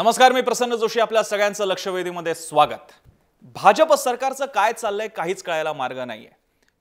नमस्कार, मी प्रसन्न जोशी. आपल्या सगळ्यांचं लक्षवेधीमध्ये स्वागत. भाजप सरकारचं काय चाललंय काहीच कळायला मार्ग नाहीये.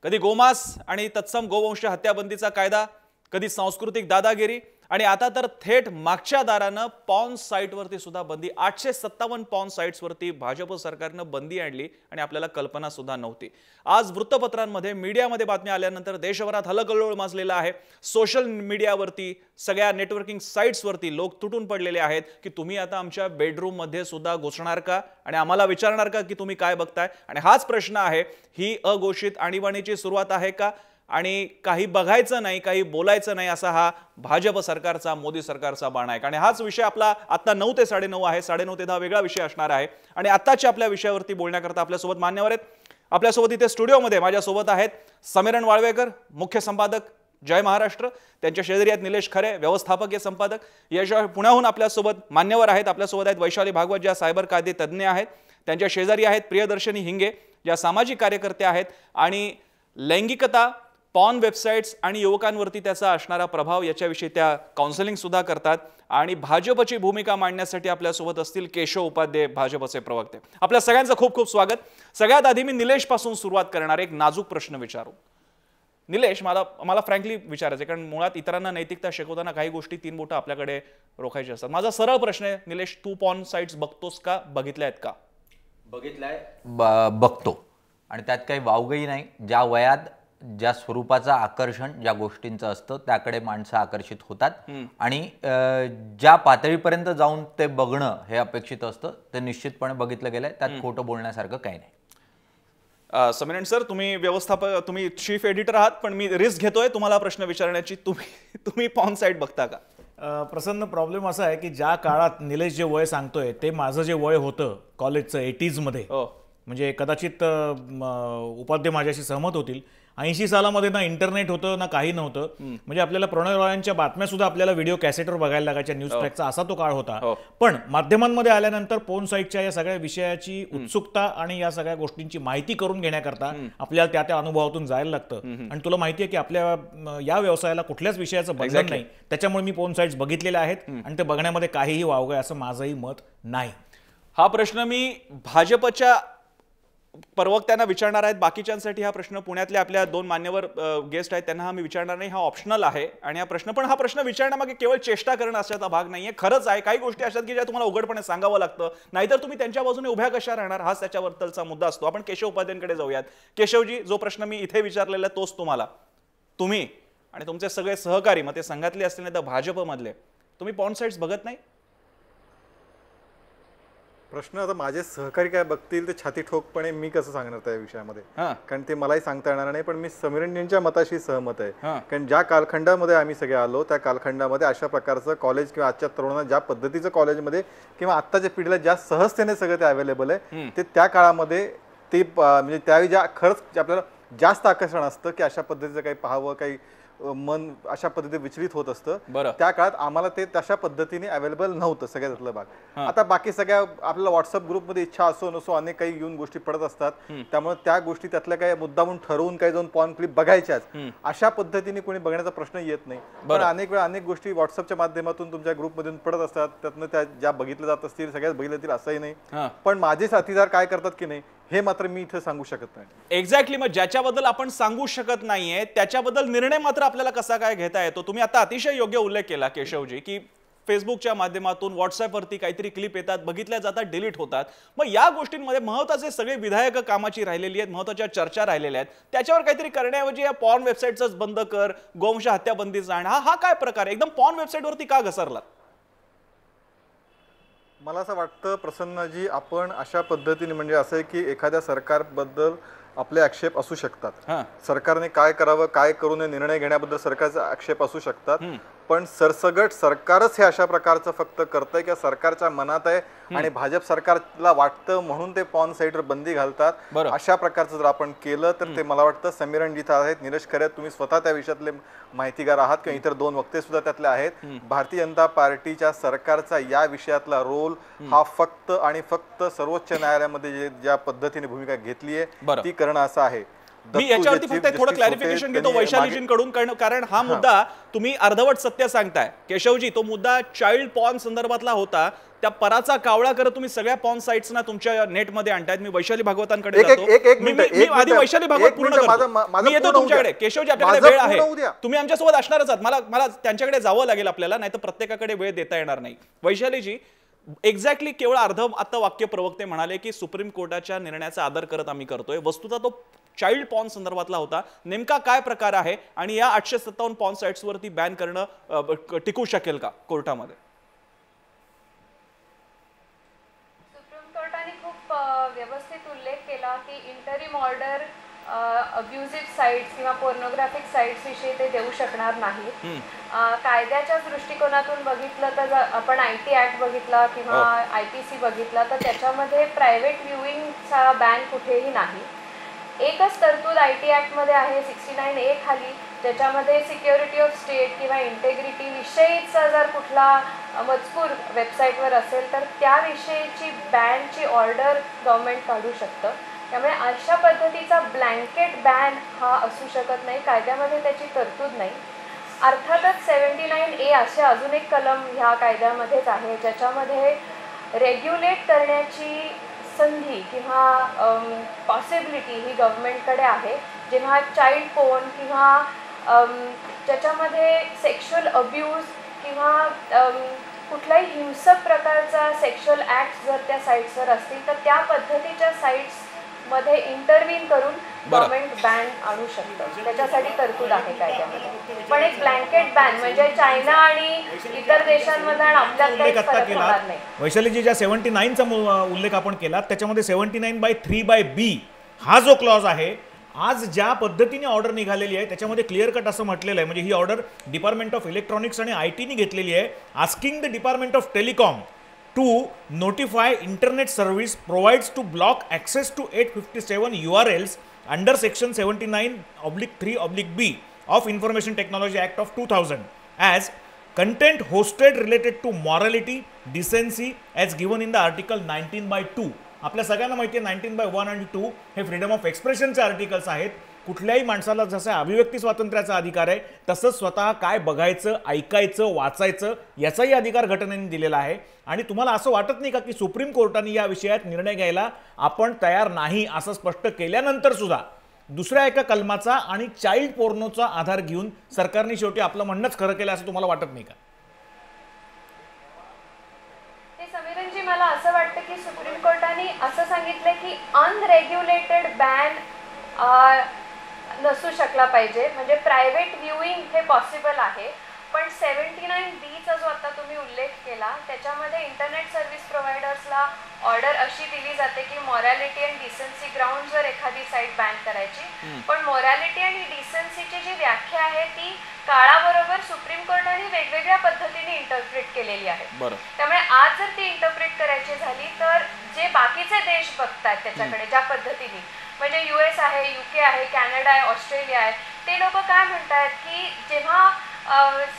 कधी गोमांस आणि तत्सम गोवंश हत्याबंदीचा कायदा, कधी सांस्कृतिक दादागिरी आणि आता तर थेट मागच्या दारानं पॉर्न साइटवरती सुद्धा बंदी. 857 पॉर्न साइट्सवरती भाजप सरकारनं बंदी आणली आणि आपल्याला कल्पना सुद्धा नव्हती. आज वृत्तपत्रांमध्ये मीडियामध्ये बातम्या आल्यानंतर देशभरात हलगल्लोळ माजलेला आहे. सोशल मीडियावरती सगळ्या नेटवर्किंग साइट्सवरती लोक तुटून पडलेले आहेत की तुम्ही आता आमच्या बेडरूम मध्ये सुद्धा घुसणार का आणि आम्हाला विचारणार का की तुम्ही काय बघताय. आणि हाच प्रश्न आहे, ही अघोषित आणीबाणीची सुरुवात आहे का आणि काही बघायचं नाही, काही बोलायचं नाही, असा हा भाजप सरकारचा, मोदी सरकारचा बाणा आहे. आणि हाच विषय आपला आता 9 ते 9:30 आहे. 9:30 ते 10 वेगळा विषय असणार आहे. आणि आताच्या आपल्या विषयावरती बोलण्याकरता आपल्यासोबत मान्यवर आहेत. आपल्यासोबत इथे स्टुडिओमध्ये माझ्यासोबत आहेत समीरण वाळवेकर, मुख्य संपादक जय महाराष्ट्र. त्यांच्या शेजारी आहेत निलेश खरे, व्यवस्थापकीय संपादक. याशिवाय पुण्याहून आपल्यासोबत मान्यवर आहेत. आपल्यासोबत आहेत वैशाली भागवत, ज्या सायबर कायदे तज्ज्ञ आहेत. त्यांच्या शेजारी आहेत प्रियदर्शनी हिंगे, ज्या सामाजिक कार्यकर्ते आहेत आणि लैंगिकता, पॉर्न वेबसाइट्स आणि युवकांवरती त्याचा असणारा प्रभाव याच्याविषयी त्या काउन्सिलिंग सुद्धा करतात. आणि भाजपची भूमिका मांडण्यासाठी आपल्यासोबत असतील केशव उपाध्ये, भाजपचे प्रवक्ते. आपल्या सगळ्यांचं खूप खूप स्वागत. सगळ्यात आधी मी निलेश पासून सुरुवात करणार. एक नाजूक प्रश्न विचारू. निलेश, मला फ्रँकली विचारायचं, कारण मुळात इतरांना नैतिकता शिकवताना काही गोष्टी 3 बोटं आपल्याकडे रोखायची असतात. माझा सरळ प्रश्न आहे निलेश, तू पॉर्न साइट्स बघतोस का, बघितल्या आहेत का? बघितलाय, बघतो. आणि त्यात काही वावगही नाही. ज्या वयात ज्या स्वरूपाचं आकर्षण ज्या गोष्टींचं असतं त्याकडे माणसं आकर्षित होतात आणि ज्या पातळीपर्यंत जाऊन ते बघणं हे अपेक्षित असतं ते निश्चितपणे बघितलं गेलंय. त्यात खोटं बोलण्यासारखं काही नाही. समीरण सर, तुम्ही व्यवस्थापक, तुम्ही चीफ एडिटर आहात, पण मी रिस्क घेतोय तुम्हाला प्रश्न विचारण्याची. तुम्ही पॉर्न साइट बघता का? प्रसन्न, प्रॉब्लेम असा आहे की ज्या काळात निलेश जे वय सांगतोय ते माझं जे वय होतं कॉलेजचं 80s मध्ये, म्हणजे कदाचित उपाध्ये माझ्याशी सहमत होतील. 80 सालामध्ये ना इंटरनेट होतं ना काही नव्हतं. म्हणजे आपल्याला प्रणय रॉयांच्या बातम्या सुद्धा आपल्याला व्हिडिओ कॅसेटवर बघायला लागायच्या, न्यूज ट्रॅकचा, असा तो काळ होता. पण माध्यमांमध्ये आल्यानंतर पॉर्न साइटच्या या सगळ्या विषयाची उत्सुकता आणि या सगळ्या गोष्टींची माहिती करून घेण्याकरता आपल्याला त्या अनुभवातून जायला लागतं. आणि तुला माहिती आहे की आपल्या या व्यवसायाला कुठल्याच विषयाचं बंधन नाही. त्याच्यामुळे मी पॉर्न साइट्स बघितलेल्या आहेत आणि ते बघण्यामध्ये काहीही वावगं असं माझंही मत नाही. हा प्रश्न मी भाजपच्या प्रवक्त्यांना विचारणार आहेत. बाकीच्यांसाठी हा प्रश्न पुण्यातले आपल्या 2 मान्यवर गेस्ट आहेत त्यांना मी विचारणार नाही. हा ऑप्शनल आहे. आणि हा प्रश्न विचारण्यामागे केवळ चेष्टा करणं अशाचा भाग नाहीये. खरंच आहे, काही गोष्टी अशात की ज्या तुम्हाला उघडपणे सांगावं लागतं, नाहीतर तुम्ही त्यांच्या बाजूने उभ्या कशा राहणार, हाच त्याच्याबद्दलचा मुद्दा असतो. आपण केशव उपाध्यांकडे जाऊयात. केशवजी, जो प्रश्न मी इथे विचारलेला तोच तुम्ही आणि तुमचे सगळे सहकारी, मग ते संघातले असतील नाही तर भाजपमधले, तुम्ही पॉर्न साइट्स बघत नाही? प्रश्न आता माझे सहकारी काय बघतील ते छाती ठोकपणे मी कसं सांगणार त्या विषयामध्ये, कारण ते मलाही सांगता येणार नाही. पण मी समीरणजींच्या मताशी सहमत आहे. कारण ज्या कालखंडामध्ये आम्ही सगळे आलो त्या कालखंडामध्ये अशा प्रकारचं कॉलेज किंवा आजच्या तरुणांना ज्या पद्धतीचं कॉलेजमध्ये किंवा आत्ताच्या पिढीला ज्या सहजतेने सगळं ते अवेलेबल आहे, ते त्या काळामध्ये ते म्हणजे त्यावेळी ज्या खरंच आपल्याला जास्त आकर्षण असतं की अशा पद्धतीचं काही पाहावं, काही मन अशा पद्धतीने विचलित होत असतं. त्या काळात आम्हाला ते तशा पद्धतीने अवेलेबल नव्हतं सगळ्यातलं भाग. आता बाकी सगळ्या आपल्याला व्हॉट्सअप ग्रुपमध्ये इच्छा असो नसो अनेक काही येऊन गोष्टी पडत असतात. त्यामुळे त्या गोष्टी त्यातल्या काही मुद्दामून ठरवून काही जाऊन पॉर्न क्लिप बघायच्याच अशा पद्धतीने कोणी बघण्याचा प्रश्न येत नाही. पण अनेक वेळा अनेक गोष्टी व्हॉट्सअपच्या माध्यमातून तुमच्या ग्रुपमधून पडत असतात. त्यातनं त्या ज्या बघितल्या जात असतील सगळ्याच बघितल्या जातील असंही नाही. पण माझे साथीदार काय करतात की नाही हे मात्र मी इथे सांगू शकत नाही. एक्झॅक्टली. मग ज्याच्याबद्दल आपण सांगू शकत नाहीये त्याच्याबद्दल निर्णय मात्र आपल्याला कसा काय घेता येतो? तुम्ही आता अतिशय योग्य उल्लेख केला केशवजी की फेसबुकच्या माध्यमातून व्हॉट्सअपवरती काहीतरी क्लिप येतात, बघितल्या जातात, डिलीट होतात. मग या गोष्टींमध्ये महत्त्वाचे सगळे विधायक कामाची राहिलेली आहेत, महत्त्वाच्या चर्चा राहिलेल्या आहेत, त्याच्यावर काहीतरी करण्याऐवजी या पॉर्न वेबसाईटच बंद कर, गोवंश हत्याबंदीचा आण, हा काय प्रकार आहे? एकदम पॉर्न वेबसाईटवरती का घसरलात? मला असं वाटतं प्रसन्नजी, आपण अशा पद्धतीने म्हणजे असं आहे की एखाद्या सरकारबद्दल आपले आक्षेप असू शकतात. सरकारने काय करावं काय करू नये निर्णय घेण्याबद्दल सरकारचे आक्षेप असू शकतात. पण सरसगट सरकारच हे अशा प्रकारचं फक्त करतंय किंवा सरकारच्या मनात आहे आणि भाजप सरकारला वाटतं म्हणून ते पॉर्न साइटवर बंदी घालतात, अशा प्रकारचं जर आपण केलं तर ते मला वाटतं समीरण जिथे आहेत, निलेश खरे, तुम्ही स्वतः त्या विषयातले माहितीगार आहात किंवा इतर 2 वक्ते सुद्धा त्यातले आहेत. भारतीय जनता पार्टीच्या सरकारचा या विषयातला रोल हा फक्त आणि फक्त सर्वोच्च न्यायालयामध्ये ज्या पद्धतीने भूमिका घेतली आहे ती करणं असं आहे. मी याच्यावरती फक्त थोडं क्लॅरिफिकेशन घेतो वैशालीजींकडून, कारण हा मुद्दा तुम्ही अर्धवट सत्य सांगताय. केशवजी, तो मुद्दा चाइल्ड पॉर्न संदर्भातला होता. त्या पराचा कावळा करत तुम्ही सगळ्या पॉर्न साइट्स ना तुमच्या नेटमध्ये आणतायत. मी वैशाली भागवतांकडे जातो. मी आधी वैशाली भागवत पूर्ण करतो. मी येतो तुमच्याकडे. केशवजी, आपल्याकडे वेळ आहे, तुम्ही आमच्यासोबत असणारच आहात. मला त्यांच्याकडे जावं लागेल आपल्याला, नाही तर प्रत्येकाकडे वेळ देता येणार नाही. वैशालीजी, एक्झॅक्टली केवळ आता वाक्य प्रवक्ते म्हणाले की सुप्रीम कोर्टाच्या निर्णयाचा आदर करत आम्ही करतोय. वस्तुतः तो चाइल्ड पॉर्न संदर्भातला होता. नेमका काय प्रकार आहे आणि या 857 पॉर्न साइट्स वरती बॅन करणं टिकू शकेल का कोर्टामध्ये? सुप्रीम कोर्टाने खूप व्यवस्थित उल्लेख केला की इंटरिम ऑर्डर अब्युझिव्ह साइट्स किंवा पोर्नोग्राफिक साइट्स विषयी ते देऊ शकणार नाही. कायद्याच्या दृष्टिकोनातून बघितलं तर आपण IT ऍक्ट बघितला किंवा IPC बघितला तर त्याच्यामध्ये प्रायव्हेट व्ह्युइंगचा बॅन कुठेही नाही. एकच तरतूद IT ऍक्ट मध्ये आहे 69A खाली, ज्याच्यामध्ये सिक्युरिटी ऑफ स्टेट किंवा इंटेग्रिटी विषयीचा जर कुठला मजकूर वेबसाईटवर असेल तर त्याविषयीची बॅनची ऑर्डर गव्हर्नमेंट काढू शकतं. त्यामुळे अशा पद्धतीचा ब्लँकेट बॅन हा असू शकत नाही. कायद्यामध्ये त्याची तरतूद नाही. अर्थातच 79A असे अजून एक कलम ह्या कायद्यामध्येच आहे ज्याच्यामध्ये रेग्युलेट करण्याची संधी किंवा पॉसिबिलिटी ही गव्हर्नमेंटकडे आहे. जेव्हा चाइल्ड पोर्न किंवा ज्याच्यामध्ये सेक्शुअल अब्यूज किंवा कुठलाही हिंसक प्रकारचा सेक्शुअल ॲक्ट जर त्या साईट्सवर असतील तर त्या पद्धतीच्या साईट्स मध्ये इंटरव्हीन करून गव्हर्नमेंट बॅन आणू शकतं. त्याच्यासाठी तरतूद आहे कायद्यामध्ये. पण एक ब्लँकेट बॅन म्हणजे चायना आणि इतर देशांमध्ये आपल्यात काही फरक होणार नाही. वैशालीजी, ज्या 79चा उल्लेख आपण केला त्याच्यामध्ये 79/3/B हा जो क्लॉज आहे, आज ज्या पद्धतीने ऑर्डर निघालेली आहे त्याच्यामध्ये क्लिअर कट असं म्हटलेलं आहे, म्हणजे ही ऑर्डर डिपार्टमेंट ऑफ इलेक्ट्रॉनिक्स आणि IT घेतलेली आहे. Asking the department of telecom to notify internet service provides to block access to 857 URLs under section 79/3/B of Information Technology Act of 2000 as content hosted related to morality, decency as given in the article 19/2. आपल्या सगळ्यांना माहिती आहे 19/1 आणि 2 हे freedom of एक्सप्रेशनचे articles आहेत. कुठल्याही माणसाला जसं अभिव्यक्ती स्वातंत्र्याचा अधिकार आहे तसंच स्वतः काय बघायचं, ऐकायचं, वाचायचं याचाही अधिकार घटनेने दिलेला आहे. आणि तुम्हाला असं वाटत नाही का की सुप्रीम कोर्टाने या विषयात निर्णय घ्यायला आपण तयार नाही असं स्पष्ट केल्यानंतर सुद्धा दुसऱ्या एका कलमाचा आणि चाइल्ड पोर्नोचा आधार घेऊन सरकारने शेवटी आपलं म्हणणंच खरं केलं असं तुम्हाला वाटत नाही का? समीरनजी, मला असं वाटतं की सुप्रीम कोर्टाने असं सांगितलं की अनरेग्युलेटेड बॅन नसू शकला पाहिजे. म्हणजे प्रायव्हेट व्ह्युइंग हे पॉसिबल आहे. पण 79B जो आता तुम्ही उल्लेख केला त्याच्यामध्ये इंटरनेट सर्व्हिस प्रोव्हायडर्सला ऑर्डर अशी दिली जाते की मॉरॅलिटी अँड डिसेन्सी ग्राउंडवर एखादी साईट बॅन करायची. पण मॉरॅलिटी आणि डिसेन्सीची जी व्याख्या आहे ती काळाबरोबर सुप्रीम कोर्टाने वेगवेगळ्या पद्धतीने इंटरप्रिट केलेली आहे. त्यामुळे आज जर ती इंटरप्रिट करायची झाली तर जे बाकीचे देश बघतात त्याच्याकडे ज्या पद्धतीने, म्हणजे US आहे, UK आहे, कॅनडा आहे, ऑस्ट्रेलिया आहे, ते लोक काय म्हणतात की जेव्हा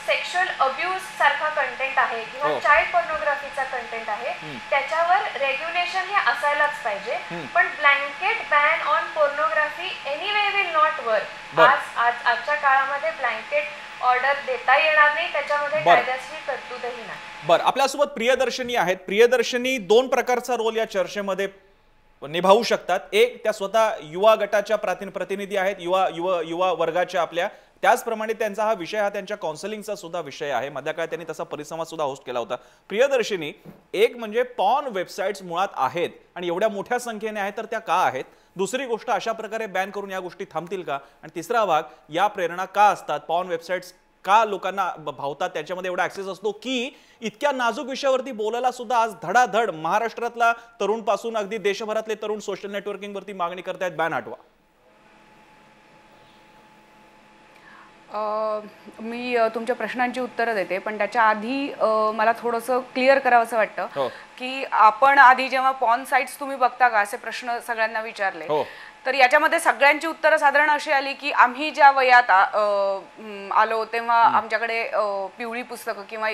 सेक्शुअल अब्यूज सारखा कंटेंट आहे किंवा चाइल्ड पोर्नोग्राफीचा कंटेंट आहे त्याच्यावर रेग्युलेशन हे असायलाच पाहिजे. पण blanket ban on pornography anyway will not work. आजच्या काळामध्ये ब्लँकेट ऑर्डर देता येणार नाही, त्याच्यामध्ये कायद्याची तरतूदही नाही. बरं, आपल्यासोबत प्रियदर्शनी आहेत. प्रियदर्शनी, दोन प्रकारचा रोल या चर्चेमध्ये निभावू शकतात. एक, त्या स्वतः युवा गटाच्या प्रतिनिधी आहेत, युवा वर्गाच्या आपल्या. त्याचप्रमाणे त्यांचा हा विषय हा त्यांच्या काउन्सिलिंगचा सुद्धा विषय आहे. मधल्या काळात त्यांनी तसा परिसंवाद सुद्धा होस्ट केला होता. प्रियदर्शनी, एक म्हणजे पॉर्न वेबसाईट्स मुळात आहेत आणि एवढ्या मोठ्या संख्येने आहेत तर त्या का आहेत? दुसरी गोष्ट, अशा प्रकारे बॅन करून या गोष्टी थांबतील का? आणि तिसरा भाग, या प्रेरणा का असतात? पॉर्न वेबसाईट्स का लोकांना भावतात? त्याच्यामध्ये एवढा ऍक्सेस असतो की इतक्या नाजूक विषयावरती बोलायला सुद्धा आज धडाधड महाराष्ट्रातला तरुण पासून अगदी देशभरातले तरुण सोशल नेटवर्किंग वरती मागणी करतायत बॅन हटवा. मी तुमच्या प्रश्नांची उत्तरं देते, पण त्याच्या आधी मला थोडंसं क्लिअर करावं असं वाटतं की आपण आधी जेव्हा पॉर्न साइट्स तुम्ही बघता का असे प्रश्न सगळ्यांना विचारले, तर याच्यामध्ये सगळ्यांची उत्तरं साधारण अशी आली की आम्ही ज्या वयात आलो तेव्हा आमच्याकडे पिवळी पुस्तकं किंवा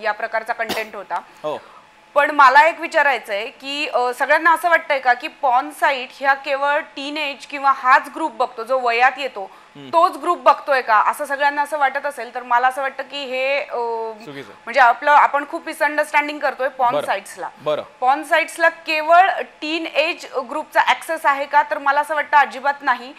या प्रकारचा कंटेंट होता. पण मला एक विचारायचं आहे की सगळ्यांना असं वाटतंय का की पॉर्न साईट ह्या केवळ टीनएज किंवा हाच ग्रुप बघतो जो वयात येतो तोच ग्रुप बघतोय का, असं सगळ्यांना असं वाटत असेल तर मला असं वाटतं की हे म्हणजे आपण खूप मिसअंडरस्टँडिंग करतोय पॉर्न साईट्सला. पॉर्न साईट्सला केवळ टीन एज ग्रुपचा ऍक्सेस आहे का, तर मला असं वाटतं अजिबात नाही.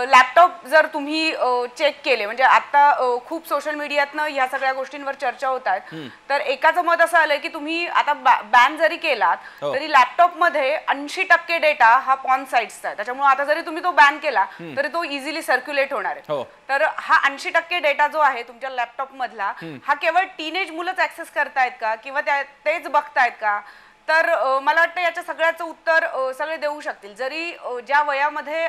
लॅपटॉप जर तुम्ही चेक केले, म्हणजे आता खूप सोशल मीडियातनं ह्या सगळ्या गोष्टींवर चर्चा होत आहेत, तर एकाचं मत असं आलंय की तुम्ही आता बॅन जरी केलात तरी लॅपटॉप मध्ये 80% डेटा हा पॉर्न साईट्सचा आहे. त्याच्यामुळे आता जरी तुम्ही तो बॅन केला तरी तो इझिली सर्क्युलेट होणार आहे. तर हा 80% डेटा जो आहे तुमच्या लॅपटॉप मधला हा केवळ टीनेज मुलंच ऍक्सेस करतायत का किंवा तेच बघतायत का, तर मला वाटतं याच्या सगळ्याचं उत्तर सगळे देऊ शकतील. जरी ज्या वयामध्ये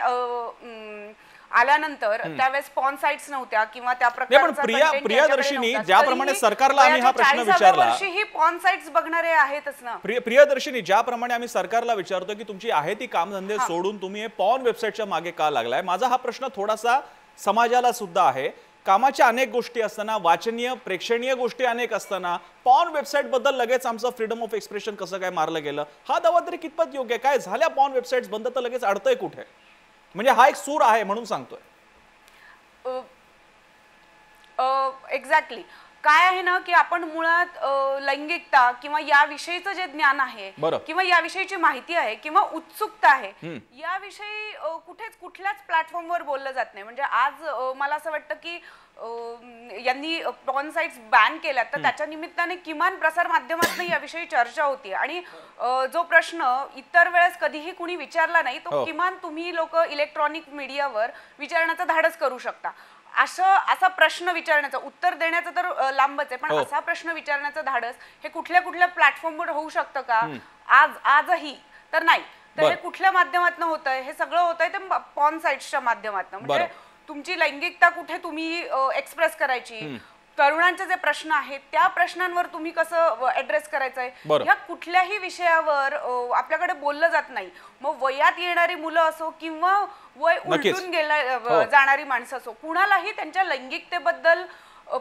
आल्यानंतर त्यावेळेस पॉर्न साइट्स नव्हत्या किंवा त्या प्रकारचा प्रियदर्शिनी ज्याप्रमाणे सरकारला आम्ही हा प्रश्न विचारला, ही पॉर्न साइट्स बघणारे आहेतच ना. प्रियदर्शिनी ज्याप्रमाणे आम्ही सरकारला विचारतो की तुमची आहे ती कामधंदे सोडून तुम्ही हे पॉर्न वेबसाईटच्या मागे का लागलाय, माझा हा प्रश्न थोडासा समाजाला सुद्धा आहे. कामाच्या अनेक गोष्टी असताना, वाचनीय प्रेक्षणीय गोष्टी अनेक असताना पॉर्न वेबसाईट बद्दल लगेच आमचं फ्रीडम ऑफ एक्सप्रेशन कसं काय मारलं गेलं, हा दावा तरी कितपत योग्य? काय झाल्या पॉर्न वेबसाईट्स बंद तर लगेच अडतंय कुठे? म्हणजे हा एक सूर आहे म्हणून सांगतोय. एक्झॅक्टली काय आहे ना की आपण मुळात लैंगिकता किंवा याविषयीचं जे ज्ञान आहे किंवा याविषयीची माहिती आहे किंवा उत्सुकता आहे याविषयी कुठल्याच प्लॅटफॉर्मवर बोललं जात नाही. म्हणजे आज मला असं वाटतं की यांनी पॉर्न साइट्स बॅन केल्यात तर त्याच्या निमित्ताने किमान प्रसार माध्यमातून याविषयी चर्चा होती आणि जो प्रश्न इतर वेळेस कधीही कुणी विचारला नाही तो किमान तुम्ही लोक इलेक्ट्रॉनिक मीडियावर विचारण्याचं धाडस करू शकता. असा प्रश्न विचारण्याचं, उत्तर देण्याचं तर लांबच आहे, पण असा प्रश्न विचारण्याचं धाडस हे कुठल्या प्लॅटफॉर्मवर होऊ शकतं का आजही? तर नाही. तर हे कुठल्या माध्यमातून होत आहे? हे सगळं होत आहे ते पॉर्न साइट्सच्या माध्यमातून. म्हणजे तुमची लैंगिकता कुठे तुम्ही एक्सप्रेस करायची, तरुणांचे जे प्रश्न आहेत त्या प्रश्नांवर तुम्ही कसं ऍड्रेस करायचंय, या कुठल्याही विषयावर आपल्याकडे बोललं जात नाही. मग वयात येणारी मुलं असो किंवा वय उलटून जाणारी माणसं असो, कुणालाही त्यांच्या लैंगिकतेबद्दल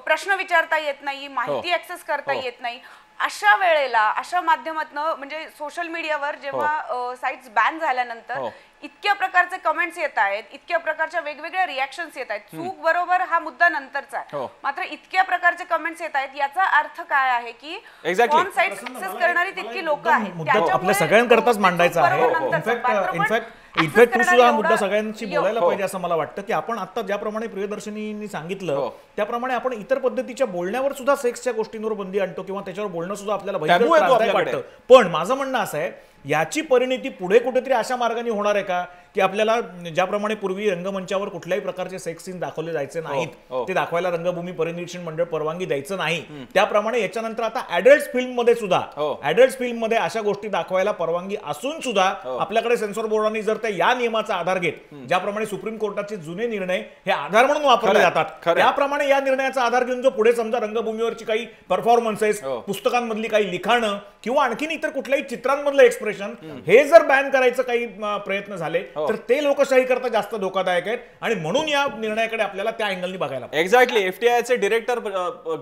प्रश्न विचारता येत नाही, माहिती ऍक्सेस करता येत नाही. अशा वेळेला अशा माध्यमातनं म्हणजे सोशल मीडियावर जेव्हा साइट्स बॅन झाल्यानंतर इतक्या प्रकारचे कमेंट्स येत आहेत, इतक्या प्रकारच्या वेगवेगळ्या रिॲक्शन्स येत आहेत. चूक बरोबर हा मुद्दा नंतरचा आहे, मात्र इतक्या प्रकारचे कमेंट्स येत आहेत याचा अर्थ काय आहे की पॉर्न साइट्स ऍक्सेस करणारी तितकी लोक आहेत. आपल्या सगळ्यांकरताच मांडायचा आहे. इनफॅक्ट तू सुद्धा हा मुद्दा सगळ्यांशी बोलायला पाहिजे असं मला वाटतं की आपण आता ज्याप्रमाणे प्रियदर्शनींनी सांगितलं त्याप्रमाणे आपण इतर पद्धतीच्या बोलण्यावर सुद्धा सेक्सच्या गोष्टींवर बंदी आणतो किंवा त्याच्यावर बोलणं सुद्धा आपल्याला भयंकर वाटतं. पण माझं म्हणणं असं आहे याची परिणिती पुढे कुठेतरी अशा मार्गाने होणार आहे का की आपल्याला ज्याप्रमाणे पूर्वी रंगमंचावर कुठल्याही प्रकारचे सेक्स सीन दाखवले जायचे नाहीत, ते दाखवायला रंगभूमी परिनिरीक्षण मंडळ परवानगी द्यायचं नाही, त्याप्रमाणे याच्यानंतर आता ऍडल्ट फिल्म मध्ये अशा गोष्टी दाखवायला परवानगी असून सुद्धा आपल्याकडे सेन्सॉर बोर्डाने जर त्या या नियमाचा आधार घेत, ज्याप्रमाणे सुप्रीम कोर्टाचे जुने निर्णय हे आधार म्हणून वापरले जातात, त्याप्रमाणे या निर्णयाचा आधार घेऊन जो पुढे समजा रंगभूमीवरची काही परफॉर्मन्सेस, पुस्तकांमधली काही लिखाणं किंवा आणखीन इतर कुठल्याही चित्रांमधलं एक्सप्रेशन हे जर बॅन करायचं काही प्रयत्न झाले तर ते लोकशाही करता जास्त धोकादायक आहेत आणि म्हणून या निर्णयाकडे आपल्याला त्या अँगलनी बघायला. एक्झॅक्टली. एफटीआयचे डिरेक्टर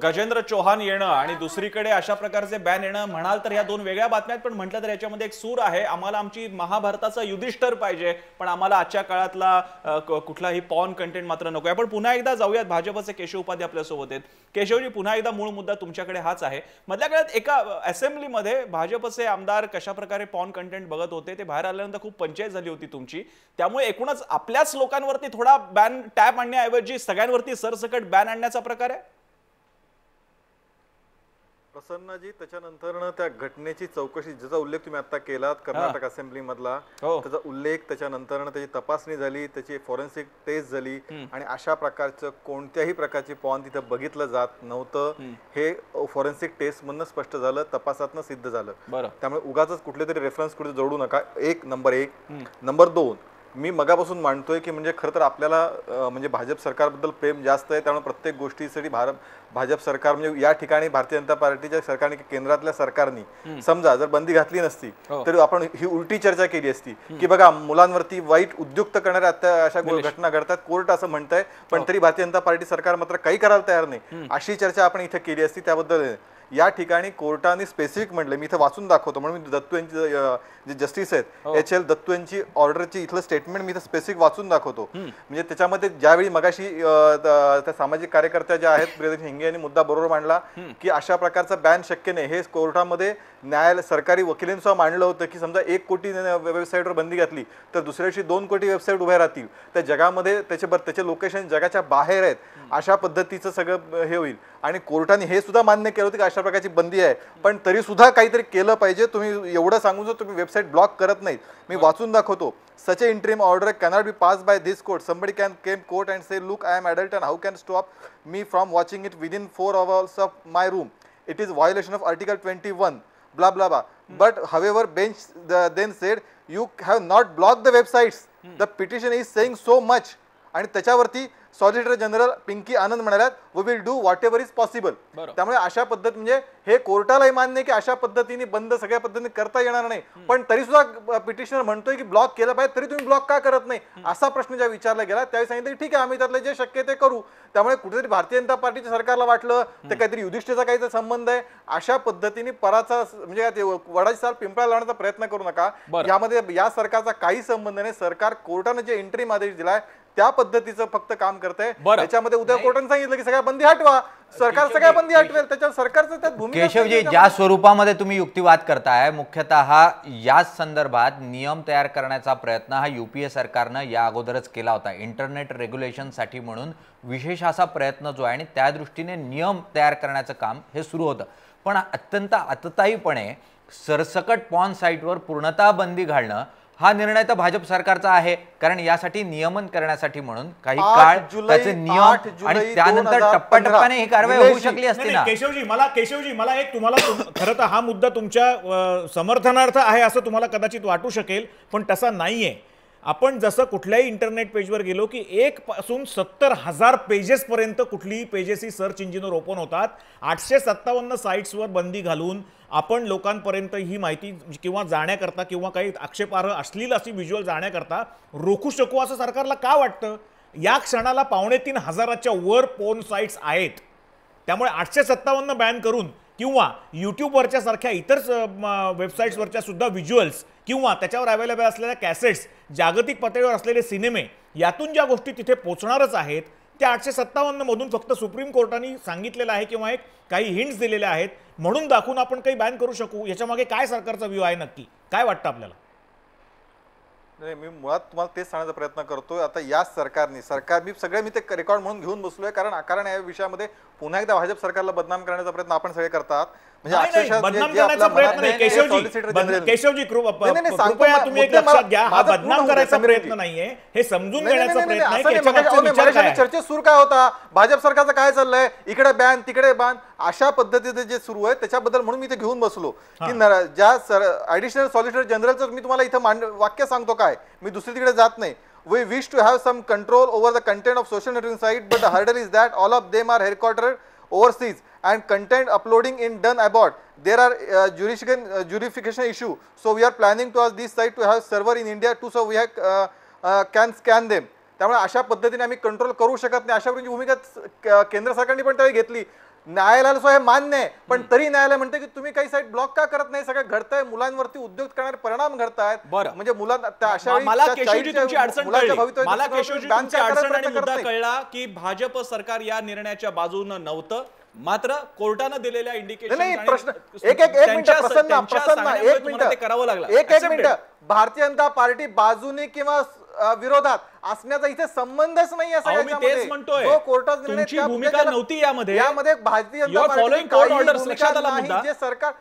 गजेंद्र चौहान येणं आणि दुसरीकडे अशा प्रकारचे बॅन येणं म्हणाल तर या दोन वेगळ्या बातम्यात, पण म्हटलं तर याच्यामध्ये एक सूर आहे. आम्हाला आमची महाभारताचा युधिष्ठिर पाहिजे पण आम्हाला आजच्या काळातला कुठलाही पॉर्न कंटेंट मात्र नको आहे. पण पुन्हा एकदा जाऊयात, भाजपचे केशव उपाध्ये आपल्यासोबत आहेत. केशवजी, पुन्हा एकदा मूळ मुद्दा तुमच्याकडे हाच आहे. मधल्या काळात एका असेंब्लीमध्ये भाजपचे आमदार कशा प्रकारे पॉर्न कंटेंट बघत होते ते बाहेर आल्यानंतर खूप पंचायत झाली होती तुमची. त्यामुळे एकूणच आपल्याच लोकांवरती थोडा बॅन टॅप आणण्याऐवजी सगळ्यांवरती सरसकट बॅन आणण्याचा प्रकार आहे. प्रसन्नजी, त्याच्यानंतर त्या घटनेची चौकशी ज्याचा उल्लेख तुम्ही आता केलात कर्नाटक असेंब्ली मधला, त्याचा उल्लेख, त्याच्यानंतर त्याची तपासणी झाली, त्याची फॉरेन्सिक टेस्ट झाली आणि अशा प्रकारचं कोणत्याही प्रकारची पॉर्न तिथं बघितलं जात नव्हतं हे फॉरेन्सिक टेस्ट मधनं स्पष्ट झालं, तपासातनं सिद्ध झालं. त्यामुळे उगाच कुठले तरी रेफरन्स कुठे जोडू नका. नंबर 1. नंबर 2, मी मगापासून मांडतोय की म्हणजे खरं तर आपल्याला म्हणजे भाजप सरकारबद्दल प्रेम जास्त आहे, त्यामुळे प्रत्येक गोष्टीसाठी भाजप सरकार म्हणजे या ठिकाणी भारतीय जनता पार्टीच्या सरकारने केंद्रातल्या सरकारने समजा जर बंदी घातली नसती तर आपण ही उलटी चर्चा केली असती की बघा मुलांवरती वाईट उद्युक्त करणाऱ्या अशा घटना घडतात, कोर्ट असं म्हणतंय, पण तरी भारतीय जनता पार्टी सरकार मात्र काही करायला तयार नाही, अशी चर्चा आपण इथे केली असती. त्याबद्दल या ठिकाणी कोर्टाने स्पेसिफिक म्हटलं, मी इथं वाचून दाखवतो म्हणून मी दत्तू यांची जे जस्टिस आहेत HL दत्तू यांची ऑर्डरची इथलं स्टेटमेंट मी इथं स्पेसिफिक वाचून दाखवतो. म्हणजे त्याच्यामध्ये ज्यावेळी मगाशी त्या सामाजिक कार्यकर्त्या ज्या आहेत प्रियदर्शनी हिंगे यांनी मुद्दा बरोबर मांडला की अशा प्रकारचा बॅन शक्य नाही, हे कोर्टामध्ये न्यायालय सरकारी वकिलांसह मांडलं होतं की समजा 1 कोटी वेबसाईटवर बंदी घातली तर दुसऱ्या दिवशी 2 कोटी वेबसाईट उभ्या राहतील, त्या जगामध्ये त्याचे लोकेशन जगाच्या बाहेर आहेत, अशा पद्धतीचं सगळं हे होईल. आणि कोर्टाने हे सुद्धा मान्य केलं होतं की अशा प्रकारची बंदी आहे, पण तरी सुद्धा काहीतरी केलं पाहिजे. तुम्ही एवढं सांगून जर तुम्ही वेबसाईट ब्लॉक करत नाहीत, मी वाचून दाखवतो. Such a interim order cannot be passed by this court. Somebody can came court and say, look, I am adult and how can stop me from watching it within 4 hours of my room? It is violation of Article 21. Blah blah blah. But however, bench then said, you have not blocked the websites. The petition is saying so much. आणि त्याच्यावरती solicitor general Pinky Anand म्हणाल्यात we will do whatever is possible. त्यामुळे अशा पद्धत म्हणजे हे कोर्टालाही मान्य की अशा पद्धतीने बंद सगळ्या पद्धतीने करता येणार नाही, पण तरी सुद्धा पिटिशनर म्हणतोय की ब्लॉक केलं पाहिजे, तरी तुम्ही ब्लॉक का करत नाही असा प्रश्न जेव्हा विचारला गेला त्यावेळी सांगितलं की ठीक आहे आम्ही त्यातलं जे शक्य ते करू. त्यामुळे कुठेतरी भारतीय जनता पार्टीच्या सरकारला वाटलं ते काहीतरी युधिष्ठिरचा काहीतरी संबंध आहे, अशा पद्धतीने पराचा म्हणजे वडाची साल पिंपळाला लावण्याचा प्रयत्न करू नका. यामध्ये या सरकारचा काही संबंध नाही. सरकार कोर्टाने जे इंटरिम आदेश दिलाय त्या पद्धतीचं फक्त काम करतंय. त्याच्यामध्ये उद्या कोर्टाने सांगितलं की सगळ्या बंदी हटवा, सरकार सगळ्या बंदी हटवेल, त्याच्यावर सरकारचं त्यात भूमिका. केशवजी, ज्या स्वरूपामध्ये तुम्ही युक्तिवाद करताय मुख्यतः याच संदर्भात नियम तयार करण्याचा प्रयत्न हा UPA सरकारनं या अगोदरच केला होता. इंटरनेट रेग्युलेशनसाठी म्हणून विशेष असा प्रयत्न जो आहे आणि त्या दृष्टीने नियम तयार करण्याचं काम हे सुरू होतं. पण अत्यंत आतताईपणे सरसकट पॉर्न साईटवर पूर्णतः बंदी घालणं हा निर्णय तर भाजप सरकारचा आहे, कारण यासाठी नियमन करण्यासाठी म्हणून काही काळ त्याचे नियम आणि त्यानंतर टप्प्याटप्प्याने ही कारवाई होऊ शकली असती ना. केशवजी मला एक तुम्हाला खरं तर हा मुद्दा तुमच्या समर्थनार्थ आहे असं तुम्हाला कदाचित वाटू शकेल, पण तसा नाहीये. आपण जसं कुठल्याही इंटरनेट पेजवर गेलो की 1 पासून 70,000 पेजेस पर्यंत कुठलीही पेजेस ही सर्च इंजिनवर ओपन होतात. 857 साईट्सवर बंदी घालून आपण लोकांपर्यंत ही माहिती किंवा जाण्याकरता किंवा काही आक्षेपार्ह अश्लील अशी व्हिज्युअल जाण्याकरता रोखू शकू असं सरकारला का वाटतं? या क्षणाला 3,500च्या वर पोर्न साईट्स आहेत. त्यामुळे 857 बॅन करून किंवा यूट्यूबवरच्या सारख्या इतर वेबसाईट्सवरच्या सुद्धा व्हिज्युअल्स किंवा त्याच्यावर अवेलेबल असलेल्या कॅसेट्स, जागतिक पातळीवर असलेले सिनेमे, यातून ज्या गोष्टी तिथे पोचणारच आहेत त्या 857 मधून फक्त सुप्रीम कोर्टाने सांगितलेलं आहे किंवा एक काही हिंट्स दिलेल्या आहेत म्हणून दाखवून आपण काही बॅन करू शकू. याच्यामागे काय सरकारचा व्ह्यू आहे नक्की काय वाटतं आपल्याला? नाही, मी मुळात तुम्हाला तेच सांगण्याचा प्रयत्न करतोय. आता या सरकारने मी सगळे मी ते रेकॉर्ड म्हणून घेऊन बसलोय, कारण या विषयामध्ये पुन्हा एकदा भाजप सरकारला बदनाम करण्याचा प्रयत्न आपण सगळे करतात. म्हणजे बदनाम करण्याचा प्रयत्न नाही केशवजी, कृपया तुम्ही एक लक्षात घ्या, हा बदनाम करायचा प्रयत्न नाहीये, हे समजून घेण्याचा प्रयत्न आहे. चर्चेत सुरू काय होता, भाजप सरकारचं काय चाललंय, इकडे बॅन तिकडे बॅन, अशा पद्धतीचे जे सुरू आहे त्याच्याबद्दल म्हणून मी ते घेऊन बसलो की ज्या ऍडिशनल सॉलिसिटर जनरलचं मी तुम्हाला इथं वाक्य सांगतो काय, मी दुसरी तिकडे जात नाही. We wish to have some control over the content of social networking site, but the hurdle is that all of them are headquartered overseas and content uploading in done abroad. There are jurisdiction issue. So we are planning to ask this site to have server in India too, so we can scan them. त्यामुळे अशा पद्धतीने आम्ही control करू शकत नाही, अशा प्रकारची भूमिका केंद्र सरकारने पण त्यावेळी घेतली. न्यायालयाला हे मान्य आहे, पण तरी न्यायालय म्हणते की तुम्ही काही साईट ब्लॉक का करत नाही, सगळं घडतंय, मुलांवरती उद्योग करणारे परिणाम घडतायत. म्हणजे मुलांना अशा मला केशवजी तुमची अडचण आणि मुद्दा कळला की भाजप सरकार या निर्णयाच्या बाजूनं नव्हतं, मात्र कोर्टानं दिलेल्या इंडिकेशन करावं लागलं. एक मिनिट, भारतीय जनता पार्टी बाजूने किंवा विरोधात असण्याचा इथे संबंधच नाही आहे. तेच म्हणतोय, तुमची भूमिका नव्हती यामध्ये भारतीय जनता पार्टी लक्षात आला मुद्दा, जे सरकार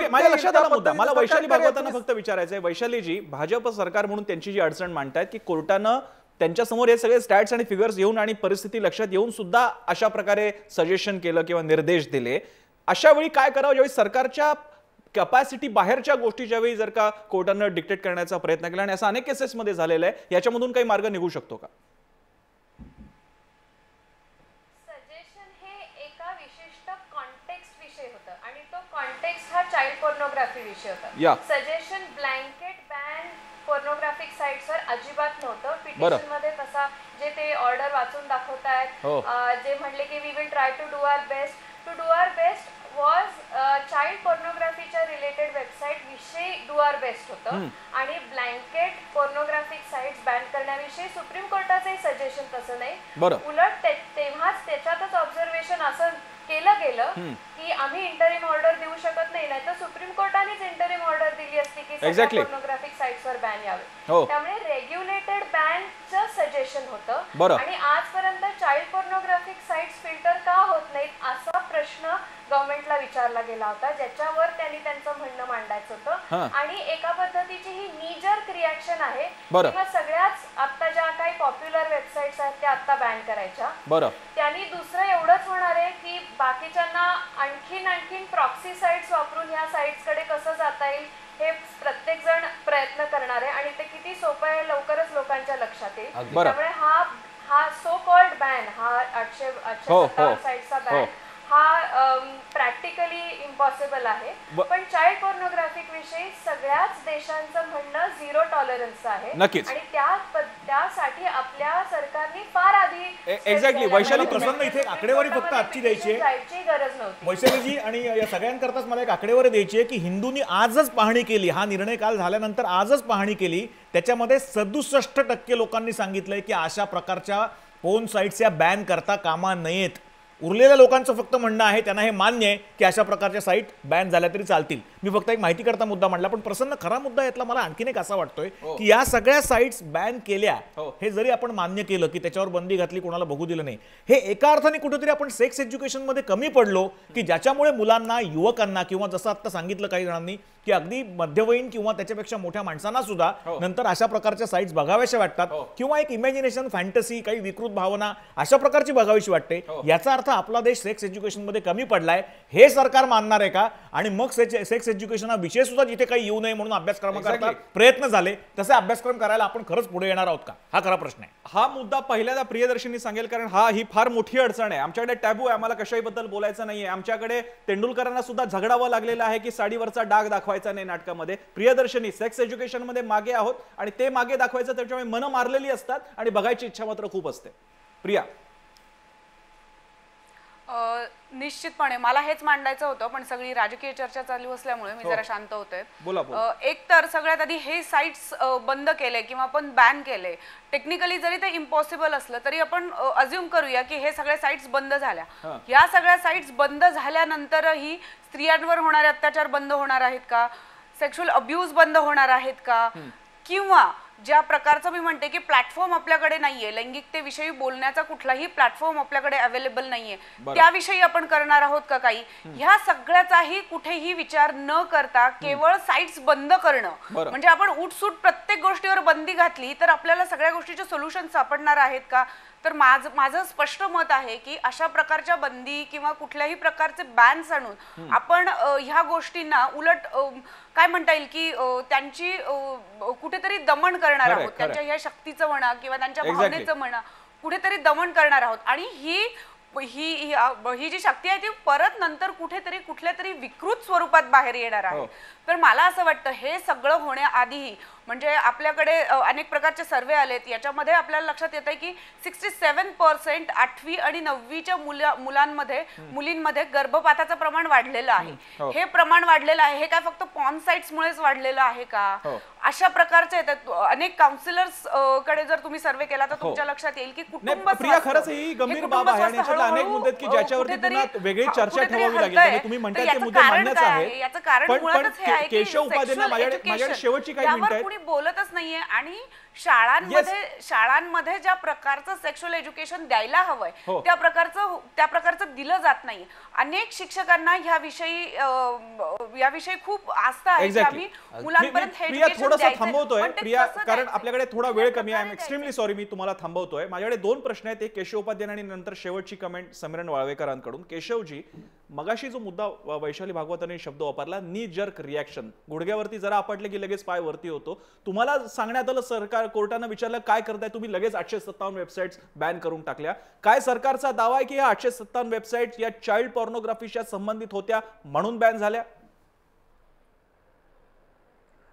माझ्या लक्षात आला मुद्दा. मला वैशाली भागवतांना फक्त विचारायचंय, वैशालीजी, भाजप सरकार म्हणून त्यांची जी अडचण मांडतायत की कोर्टानं त्यांच्यासमोर हे सगळे स्टॅट्स आणि फिगर्स येऊन आणि परिस्थिती लक्षात येऊन सुद्धा अशा प्रकारे सजेशन केलं किंवा निर्देश दिले, अशा वेळी काय करावं ज्यावेळी सरकारच्या कॅपॅसिटी बाहेरच्या गोष्टी ज्यावेळी जर का कोर्टानं डिक्टेट करण्याचा प्रयत्न केला, आणि असं अनेक केसेसमध्ये झालेलं आहे, याच्यामधून काही मार्ग निघू शकतो का? सजेशन हे एका विशिष्ट कॉन्टेक्स्ट विषय होतं आणि तो कॉन्टेक्स्ट हा चाइल्ड पोर्नोग्राफी विषय होता. सजेशन ब्लँकेट बॅन पोर्नोग्राफिक साइट्सवर अजिबात नव्हतं. पिटिशन मध्ये तसा जे ते ऑर्डर वाचून दाखवतायत, जे म्हणले की we will try to do our best was child पोर्नोग्राफीच्या रिलेटेड वेबसाईट विषयी डू आर बेस्ट होतं आणि ब्लँकेट पोर्नोग्राफिक साइट्स बॅन करण्याविषयी सुप्रीम कोर्टाचंही सजेशन तसं नाही. उलट तेव्हाच त्याच्यातच ऑब्झर्वेशन असं केलं गेलं की आम्ही इंटरिम ऑर्डर देऊ शकत नाही, नाहीतर सुप्रीम कोर्टानेच इंटरिम ऑर्डर दिली असती की सगळ्या पोर्नोग्राफिक साइट्सवर बॅन यावे. त्यामुळे रेग्युलेटेड बॅनचं सजेशन होतं आणि आजपर्यंत चाइल्ड पोर्नोग्राफिक साइट्स फिल्टर का होत नाहीत असा प्रश्न गव्हर्नमेंटला विचारला गेला होता, ज्याच्यावर त्यांनी त्यांचं म्हणणं मांडायचं होतं. आणि एका पद्धतीची ही नीजर्क रिॲक्शन आहे किंवा सगळ्याच आता ज्या काही पॉप्युलर वेबसाईट्स आहेत त्या आता बॅन करायच्या. त्यांनी दुसरं एवढंच होणार आहे की बाकीच्यांना आणखीन प्रॉक्सी साइट्स वापरून ह्या साइट्सकडे कसं जाता येईल हे प्रत्येक जण प्रयत्न करणार आहे आणि ते किती सोपं आहे लवकरच लोकांच्या लक्षात येईल. त्यामुळे हा सो कॉल्ड बॅन, हा 857 साइट्सचा बॅन हा प्रॅक्टिकली इम्पॉसिबल आहे. पण चाइल्ड पोर्नोग्राफिक विषयी सगळ्याच देशांचं म्हणणं झिरो टॉलरन्स आहे आणि त्यासाठी आपल्या सरकारने फार आधी एक्झॅक्टली वैशाली प्रसन्न इथे आकडेवारी फक्त आजची द्यायची आहे, गरज नव्हती वैशालीजी. आणि या सगळ्यांकरताच मला एक आकडेवारी द्यायची आहे की हिंदूंनी आजच पाहणी केली, हा निर्णय काल झाल्यानंतर आजच पाहणी केली, त्याच्यामध्ये 67% लोकांनी सांगितलंय की अशा प्रकारच्या पोर्न साइट्स या बॅन करता कामा नयेत. उरलेल्या लोकांचं फक्त म्हणणं आहे, त्यांना हे मान्य आहे की अशा प्रकारच्या साईट बॅन झाल्या तरी चालतील. मी फक्त एक माहिती करता मुद्दा मांडला, पण प्रसन्न खरा मुद्दा यातला मला आणखीन एक असा वाटतोय की या सगळ्या साइट्स बॅन केल्या हे जरी आपण मान्य केलं की त्याच्यावर बंदी घातली, कोणाला बघू दिलं नाही, हे एका अर्थाने कुठेतरी आपण सेक्स एज्युकेशन मध्ये कमी पडलो की ज्याच्यामुळे मुलांना, युवकांना किंवा जसं आता सांगितलं काही जणांनी की अगदी मध्यवयीन किंवा त्याच्यापेक्षा मोठ्या माणसांना सुद्धा नंतर अशा प्रकारच्या साइट्स बघाव्याशा वाटतात किंवा एक इमॅजिनेशन, फॅन्टसी, काही विकृत भावना अशा प्रकारची बघावीशी वाटते. याचा अर्थ आपला देश सेक्स एज्युकेशन मध्ये कमी पडलाय हे सरकार मानणार आहे का? आणि मग सेक्स एज्युकेशन हा विषय सुद्धा जिथे काही येऊ नये म्हणून अभ्यासक्रमाकरता प्रयत्न झाले तसे अभ्यासक्रम करायला आपण खरंच पुढे येणार आहोत का? हा खरा प्रश्न आहे. हा मुद्दा पहिल्यांदा प्रियदर्शनी सांगेल, कारण ही फार मोठी अडचण आहे. आमच्याकडे टॅबू आहे, आम्हाला कशाबद्दल बोलायचं नाहीये. आमच्याकडे तेंडुलकरांना सुद्धा झगडावं लागलेलं आहे की साडीवरचा डाग दाखवायचा नाही नाटकामध्ये. प्रियदर्शनी सेक्स एज्युकेशन मध्ये मागे आहोत आणि ते मागे दाखवायचं त्याच्यामुळे मनं मारलेली असतात आणि बघायची इच्छा मात्र खूप असते. प्रिया, निश्चितपणे मला हेच मांडायचं होतं, पण सगळी राजकीय चर्चा चालू असल्यामुळे मी जरा शांत होते. एक तर सगळ्यात आधी हे साइट्स बंद केले किंवा आपण बॅन केले, टेक्निकली जरी ते इम्पॉसिबल असलं तरी आपण अज्युम करूया की हे सगळ्या साइट्स बंद झाल्या. या सगळ्या साइट्स बंद झाल्यानंतरही स्त्रियांवर होणारे अत्याचार बंद होणार आहेत का? सेक्शुअल अब्यूज बंद होणार आहेत का? किंवा ज्या प्रकारचं मी म्हणते की प्लॅटफॉर्म आपल्याकडे नाहीये, लैंगिकतेविषयी बोलण्याचा कुठलाही प्लॅटफॉर्म आपल्याकडे अवेलेबल नाहीये, त्याविषयी आपण करणार आहोत का काही? ह्या सगळ्याचाही कुठेही विचार न करता केवळ साइट्स बंद करणं, म्हणजे आपण उठसूट प्रत्येक गोष्टीवर बंदी घातली तर आपल्याला सगळ्या गोष्टीचे सोल्युशन सापडणार आहेत का? तर माझं स्पष्ट मत आहे की अशा प्रकारच्या बंदी किंवा कुठल्याही प्रकारचे बॅन्स आणून आपण ह्या गोष्टींना उलट काय म्हणता येईल की त्यांची कुठेतरी दमन करणार आहोत, त्यांच्या ह्या शक्तीचं म्हणा किंवा त्यांच्या भावनेचं म्हणा कुठेतरी दमन करणार आहोत. आणि ही जी शक्ती आहे ती परत नंतर कुठेतरी कुठल्या तरी विकृत स्वरूपात बाहेर येणार आहे. तर मला असं वाटतं हे सगळं होण्याआधीही, म्हणजे आपल्याकडे अनेक प्रकारचे सर्वे आलेत, याच्यामध्ये आपल्याला लक्षात येत आहे की 67% 8वी आणि 9वीच्या मुलींमध्ये गर्भपाताचं प्रमाण वाढलेलं आहे. हे प्रमाण वाढलेलं आहे, हे काय फक्त पॉर्न साइट्स मुळेच वाढलेलं आहे का? अशा प्रकारचे येतात. अनेक काउन्सिलर्स कडे जर तुम्ही सर्वे केला तर तुमच्या लक्षात येईल की कुटुंब खरंच ही गंभीर बाब आहे आणि याच्यातले अनेक मुद्दे की ज्याच्यावरती पुन्हा वेगळी चर्चा ठेवावी लागेल. तुम्ही म्हणताय ते मुद्दे मान्यच आहे, याचं कारण मुळातच हे आहे की केशव उपाध्याय माझ्याकडे शेवटची काही मिनिटं आहेत, कोणी बोलतच नाहीये. आणि शाळांमध्ये ज्या प्रकारचं सेक्शुअल एज्युकेशन द्यायला हवंय त्या प्रकारचं दिलं जात नाही. अनेक शिक्षकांना याविषयी खूप आस्था आहे की आम्ही मुलांपर्यंत हे एज्युकेशन थोडंसं थांबवतोय प्रिया, कारण आपल्याकडे थोडा वेळ कमी आहे. एक्स्ट्रीमली सॉरी, मी तुम्हाला थांबवतोय. माझ्याकडे 2 प्रश्न आहेत, एक केशव उपाध्याय आणि नंतर शेवटची कमेंट समीरण वाळवेकरांकडून. केशवजी, मगाशी जो मुद्दा वैशाली भागवतांनी शब्द वापरला, नी जर्क रिॲक्शन, गुडघ्यावरती जरा आपटले की लगेच पाय वरती होतो. तुम्हाला सांगण्यात आलं, सरकार कोर्टानं विचारलं काय करताय तुम्ही, लगेच 857 वेबसाईट्स बॅन करून टाकल्या. काय सरकारचा दावा आहे की या 857 वेबसाईट्स या चाइल्ड पॉर्नोग्राफीच्या संबंधित होत्या म्हणून बॅन झाल्या?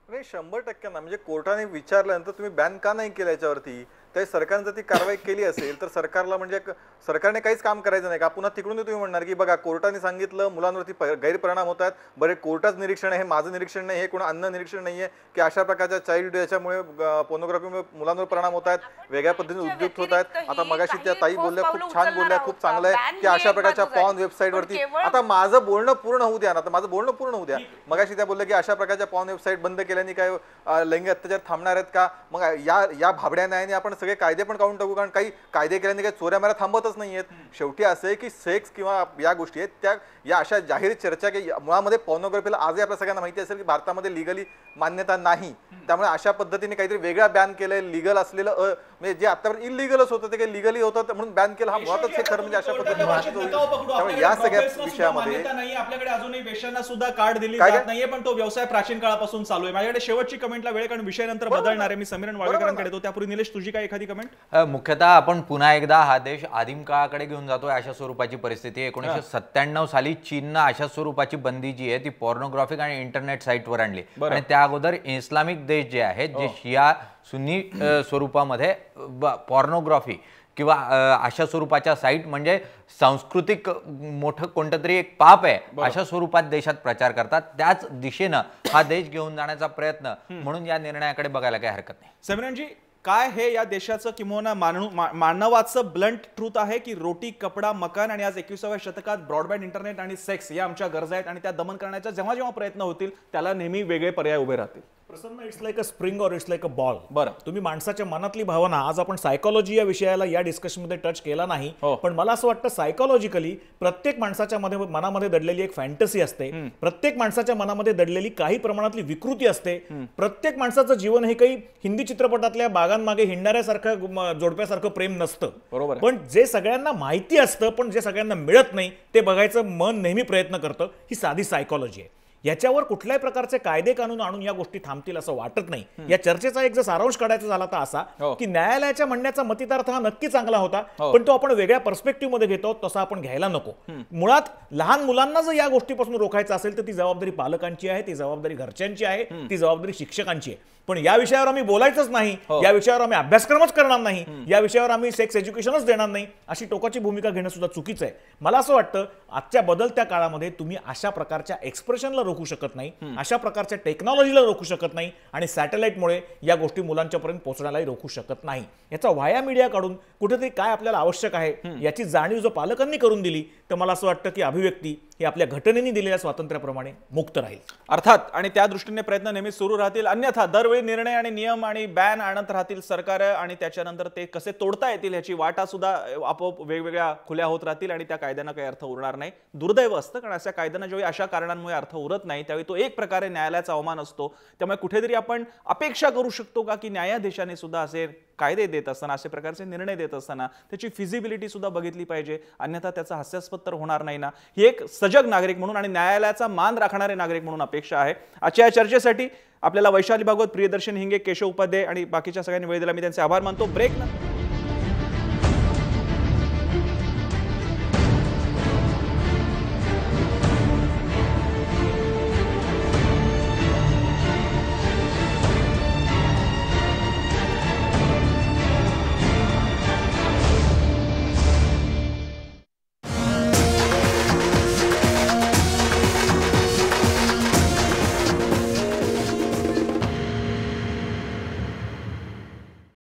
नाही, 100% ना. म्हणजे कोर्टाने विचारल्यानंतर तुम्ही बॅन का नाही केलं याच्यावरती, तर सरकारने जर ती कारवाई केली असेल तर सरकारला म्हणजे सरकारने काहीच काम करायचं नाही का? पुन्हा तिकडून तुम्ही म्हणणार की बघा कोर्टाने सांगितलं मुलांवरती गैरपरिणाम होत आहेत, बरे कोर्टाचं निरीक्षण आहे, हे माझं निरीक्षण नाही, हे कोणा अन्य निरीक्षण नाहीये की अशा प्रकारच्या चाइल्ड याच्यामुळे पोर्नोग्राफीमुळे मुलांवर परिणाम होत आहेत, वेगळ्या पद्धतीने उद्युक्त होत आहेत. आता मगाशी त्या ताई बोलल्या, खूप छान बोलल्या, खूप चांगलं आहे की अशा प्रकारच्या पॉर्न वेबसाईटवरती. आता माझं बोलणं पूर्ण होऊ द्या ना, आता माझं बोलणं पूर्ण होऊ द्या. मगाशी त्या बोलल्या की अशा प्रकारच्या पॉर्न वेबसाईट बंद केल्याने काय लैंगिक अत्याचार थांबणार आहेत का? मग या भाबड्या न्यायाने आपण सगळे कायदे पण काढून टाकू, कारण काही कायदे केल्याने काही चोऱ्या माऱ्या थांबतच नाहीयेत. शेवटी असं आहे की सेक्स किंवा या गोष्टी आहेत त्या या अशा जाहीर चर्चा की मुळामध्ये पॉर्नोग्राफीला आजही आपल्या सगळ्यांना माहिती असेल की भारतामध्ये लिगली मान्यता नाही. त्यामुळे अशा पद्धतीने काहीतरी वेगळा बॅन केलंय, लिगल असलेलं म्हणजे जे आतापर्यंत इलिगलच होतं ते काही लिगली होतं म्हणून बॅन केलं, हा मुळातच हे खरं म्हणजे अशा पद्धतीने. त्यामुळे या सगळ्या विषयामध्ये आपल्याकडे अजूनही वेश्यांना सुद्धा कार्ड दिली जात नाहीये, पण तो व्यवसाय प्राचीन काळापासून चालू आहे. माझ्याकडे शेवटची कमेंटला वेळ, कारण विषय नंतर बदलणार आहे. मी समीरण वाळवेकरांकडे येतो, त्यापूर्वी निलेश तुझी काय एखादी कमेंट? मुख्यतः आपण पुन्हा एकदा हा देश आदिम काळाकडे घेऊन जातोय अशा स्वरूपाची परिस्थिती. 1997 साली चीननं अशा स्वरूपाची बंदी जी आहे ती पॉर्नोग्राफिक आणि इंटरनेट साईटवर आणली. आणि त्या अगोदर इस्लामिक देश जे आहेत, जे शिया सुन्नी स्वरूपामध्ये पॉर्नोग्राफी किंवा अशा स्वरूपाच्या साईट म्हणजे सांस्कृतिक मोठं कोणतं तरी एक पाप आहे अशा स्वरूपात देशात प्रचार करतात. त्याच दिशेनं हा देश घेऊन जाण्याचा प्रयत्न म्हणून या निर्णयाकडे बघायला काही हरकत नाही. समीरणजी, काय हे या देशाचं किंवा मानवाचं ब्लंट ट्रूथ आहे की रोटी, कपडा, मकान आणि आज 21व्या शतकात ब्रॉडबँड, इंटरनेट आणि सेक्स या आमच्या गरजा आहेत आणि त्या दमन करण्याच्या जेव्हा जेव्हा प्रयत्न होतील त्याला नेहमी वेगळे पर्याय उभे राहतील? प्रसन्न, इट्स लाईक अ स्प्रिंग और इट्स लाईक अ बॉल. बरं, तुम्ही माणसाच्या मनातली भावना, आज आपण सायकोलॉजी या विषयाला या डिस्कशनमध्ये टच केला नाही, पण मला असं वाटतं सायकोलॉजिकली प्रत्येक माणसाच्या मनामध्ये दडलेली एक फॅन्टसी असते, प्रत्येक माणसाच्या मनामध्ये दडलेली काही प्रमाणातली विकृती असते. प्रत्येक माणसाचं जीवन हे काही हिंदी चित्रपटातल्या बागांमागे हिंडणाऱ्यासारखं जोडप्यासारखं प्रेम नसतं. बरोबर. पण जे सगळ्यांना माहिती असतं पण जे सगळ्यांना मिळत नाही ते बघायचं मन नेहमी प्रयत्न करतं. ही साधी सायकोलॉजी आहे. याच्यावर कुठल्याही प्रकारचे कायदे कानून आणून या गोष्टी थांबतील असं वाटत नाही. या चर्चेचा एक जर सारांश काढायचा झाला तर असा की न्यायालयाच्या म्हणण्याचा मतितार्थ हा नक्की चांगला होता, पण तो आपण वेगळ्या पर्स्पेक्टिव्ह मध्ये घेतो तसा आपण घ्यायला नको. मुळात लहान मुलांना जर या गोष्टीपासून रोखायचं असेल तर ती जबाबदारी पालकांची आहे, ती जबाबदारी घरच्यांची आहे, ती जबाबदारी शिक्षकांची आहे. पण या विषयावर आम्ही बोलायचंच नाही, या विषयावर आम्ही अभ्यासक्रमच करणार नाही, या विषयावर आम्ही सेक्स एज्युकेशनच देणार नाही, अशी टोकाची भूमिका घेणं सुद्धा चुकीचं आहे. मला असं वाटतं आजच्या बदलत्या काळामध्ये तुम्ही अशा प्रकारच्या एक्सप्रेशनला रोखू शकत नाही, अशा प्रकारच्या टेक्नॉलॉजीला रोखू शकत नाही आणि सॅटेलाइटमुळे या गोष्टी मुलांच्यापर्यंत पोहोचण्यालाही रोखू शकत नाही. याचा व्हाया मीडिया काढून कुठेतरी काय आपल्याला आवश्यक आहे याची जाणीव जर पालकांनी करून दिली तर मला असं वाटतं की अभिव्यक्ती ही आपल्या घटनेने दिलेल्या स्वातंत्र्याप्रमाणे मुक्त राहील. अर्थात, आणि त्या दृष्टीने प्रयत्न नेहमी सुरू राहतील. अन्यथा दरवेळी निर्णय आणि नियम आणि बॅन आणत राहतील सरकार आणि त्याच्यानंतर ते कसे तोडता येतील याची वाटा सुद्धा आपोआप वेगवेगळ्या खुल्या होत राहतील आणि त्या कायद्यांना काही अर्थ उरणार नाही. दुर्दैव असतं, कारण अशा कायद्यांना ज्यावेळी अशा कारणांमुळे अर्थ उरत नाही त्यावेळी तो एक प्रकारे न्यायालयाचा अवमान असतो. त्यामुळे कुठेतरी आपण अपेक्षा करू शकतो का की न्यायाधीशाने सुद्धा असे कायदे देत असताना, असे प्रकारचे निर्णय देत असताना त्याची फिजिबिलिटी सुद्धा बघितली पाहिजे, अन्यथा त्याचा हास्यास्पद तर होणार नाही ना. ही एक सजग नागरिक म्हणून आणि न्यायालयाचा मान राखणारे नागरिक म्हणून अपेक्षा आहे. आजच्या या चर्चेसाठी आपल्याला वैशाली भागवत, प्रियदर्शन हिंगे, केशव उपाध्याय आणि बाकीच्या सगळ्यांनी वेळ दिला, मी त्यांचे आभार मानतो. ब्रेक ना.